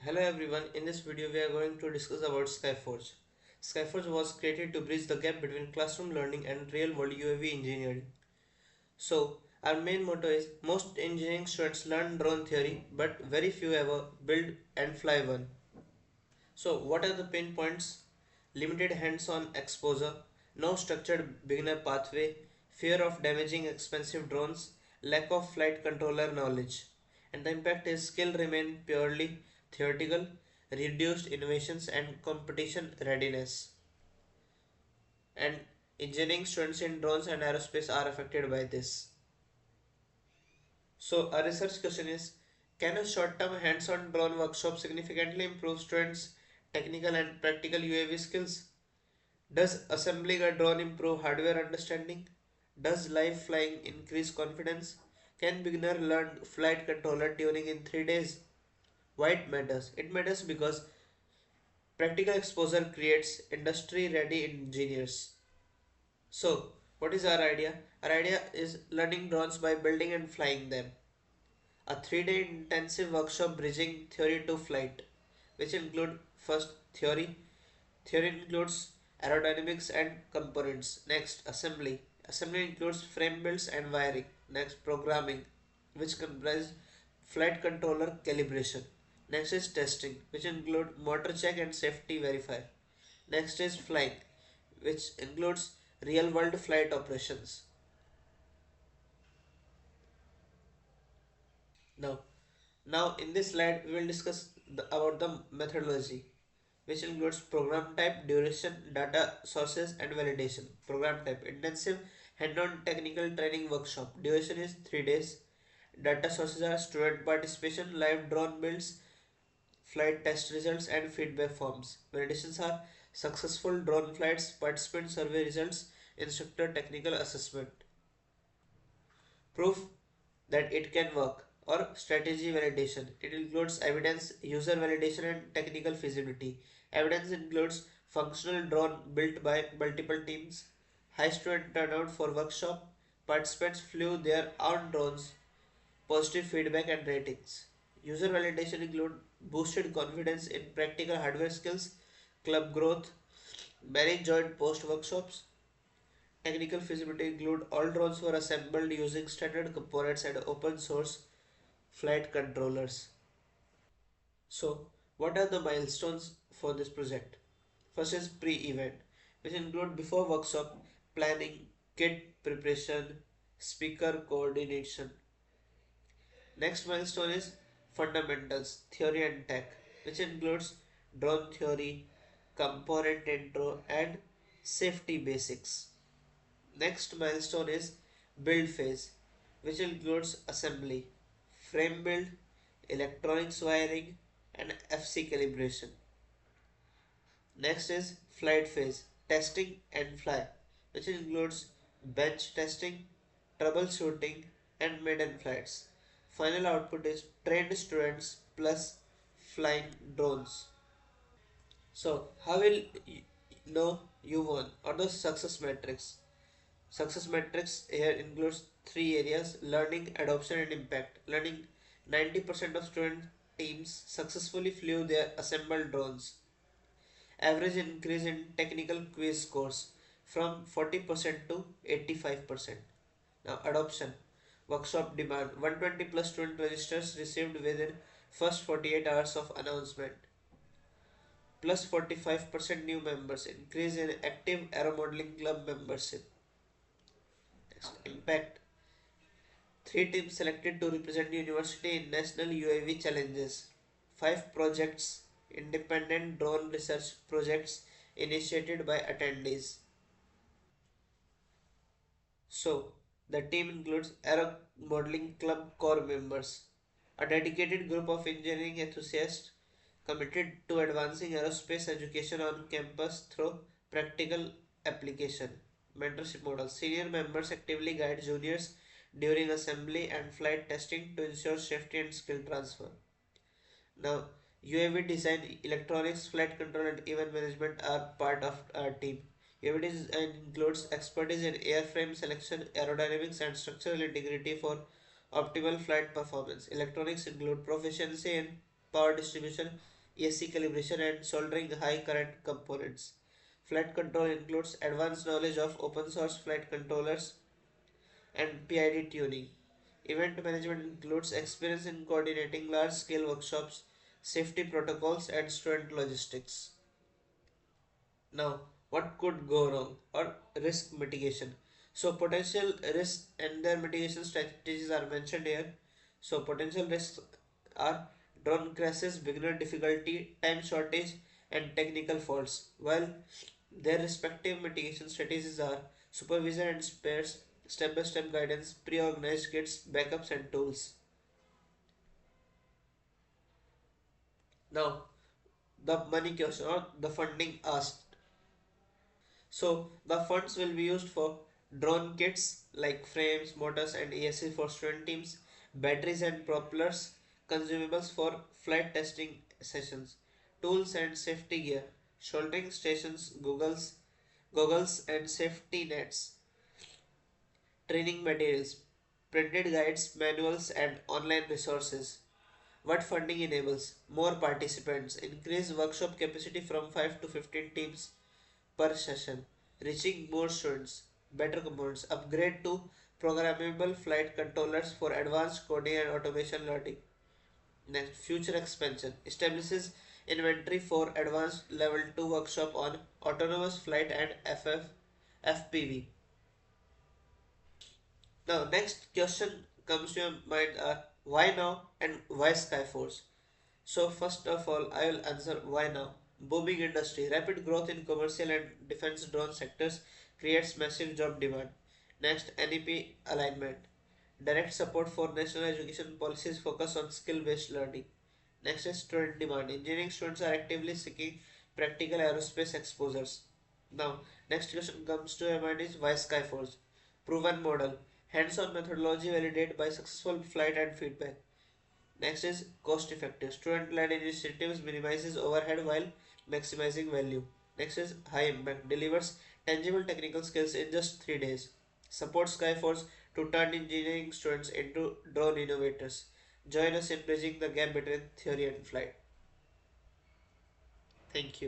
Hello everyone, in this video we are going to discuss about Skyforge. Skyforge was created to bridge the gap between classroom learning and real world UAV engineering. So, our main motto is most engineering students learn drone theory but very few ever build and fly one. So, what are the pain points? Limited hands-on exposure, no structured beginner pathway, fear of damaging expensive drones, lack of flight controller knowledge. And the impact is skill remain purely theoretical, reduced innovations and competition readiness. And engineering students in drones and aerospace are affected by this. So, a research question is, can a short-term hands-on drone workshop significantly improve students' technical and practical UAV skills? Does assembling a drone improve hardware understanding? Does live flying increase confidence? Can beginner learn flight controller tuning in 3 days? Why it matters? It matters because practical exposure creates industry ready engineers. So, what is our idea? Our idea is learning drones by building and flying them. A 3-day intensive workshop bridging theory to flight, which include first theory. Theory includes aerodynamics and components. Next, assembly. Assembly includes frame builds and wiring. Next, programming, which comprises flight controller calibration. Next is testing, which include motor check and safety verify. Next is flying, which includes real world flight operations. Now, now in this slide we will discuss about the methodology, which includes program type, duration, data sources and validation. Program type intensive hand-on technical training workshop. Duration is 3 days. Data sources are student participation, live drone builds, flight test results and feedback forms. Validations are successful drone flights, participant survey results, instructor technical assessment. Proof that it can work or strategy validation. It includes evidence, user validation and technical feasibility. Evidence includes functional drone built by multiple teams, high student turnout for workshop, participants flew their own drones, positive feedback and ratings. User validation include boosted confidence in practical hardware skills, club growth, many joined post workshops. Technical feasibility include all drones were assembled using standard components and open source flight controllers. So, what are the milestones for this project? First is pre-event, which include before workshop planning, kit preparation, speaker coordination. Next milestone is fundamentals, theory and tech, which includes drone theory, component intro, and safety basics. Next milestone is build phase, which includes assembly, frame build, electronics wiring, and FC calibration. Next is flight phase, testing and fly, which includes bench testing, troubleshooting, and maiden flights. Final output is trained students plus flying drones. So, how will you know you won or the success metrics? Success metrics here includes three areas: learning, adoption, and impact. Learning: 90% of student teams successfully flew their assembled drones. Average increase in technical quiz scores from 40% to 85%. Now, adoption. Workshop demand: 120 plus student registers received within first 48 hours of announcement. Plus 45% new members. Increase in active aeromodelling club membership. Next, impact. Three teams selected to represent university in national UAV challenges. Five projects, independent drone research projects initiated by attendees. So, the team includes Aero Modeling Club core members, a dedicated group of engineering enthusiasts committed to advancing aerospace education on campus through practical application. Mentorship model: senior members actively guide juniors during assembly and flight testing to ensure safety and skill transfer. Now, UAV design, electronics, flight control, and event management are part of our team. UAV design includes expertise in airframe selection, aerodynamics, and structural integrity for optimal flight performance. Electronics include proficiency in power distribution, AC calibration, and soldering high current components. Flight control includes advanced knowledge of open source flight controllers and PID tuning. Event management includes experience in coordinating large scale workshops, safety protocols, and student logistics. Now, what could go wrong or risk mitigation? So, potential risks and their mitigation strategies are mentioned here. So, potential risks are drone crashes, beginner difficulty, time shortage, and technical faults, while their respective mitigation strategies are supervision and spares, step by step guidance, pre organized kits, backups, and tools. Now, the money question or the funding asked. So the funds will be used for drone kits like frames, motors, and ESC for student teams, batteries and propellers, consumables for flight testing sessions, tools and safety gear, shouldering stations, goggles and safety nets, training materials, printed guides, manuals, and online resources. What funding enables? More participants, increase workshop capacity from 5 to 15 teams per session, reaching more students, better components, upgrade to programmable flight controllers for advanced coding and automation learning. Next, future expansion establishes inventory for advanced level 2 workshop on autonomous flight and FPV. Now, next question comes to your mind are why now and why Skyforce? So first of all, I will answer why now. Booming industry, rapid growth in commercial and defense drone sectors creates massive job demand. Next, NEP alignment. Direct support for national education policies focus on skill-based learning. Next is student demand. Engineering students are actively seeking practical aerospace exposures. Now, next question comes to your mind is why Skyforge? Proven model. Hands-on methodology validated by successful flight and feedback. Next is cost effective. Student led initiatives minimizes overhead while maximizing value. Next is high impact. Delivers tangible technical skills in just 3 days. Supports Skyforce to turn engineering students into drone innovators. Join us in bridging the gap between theory and flight. Thank you.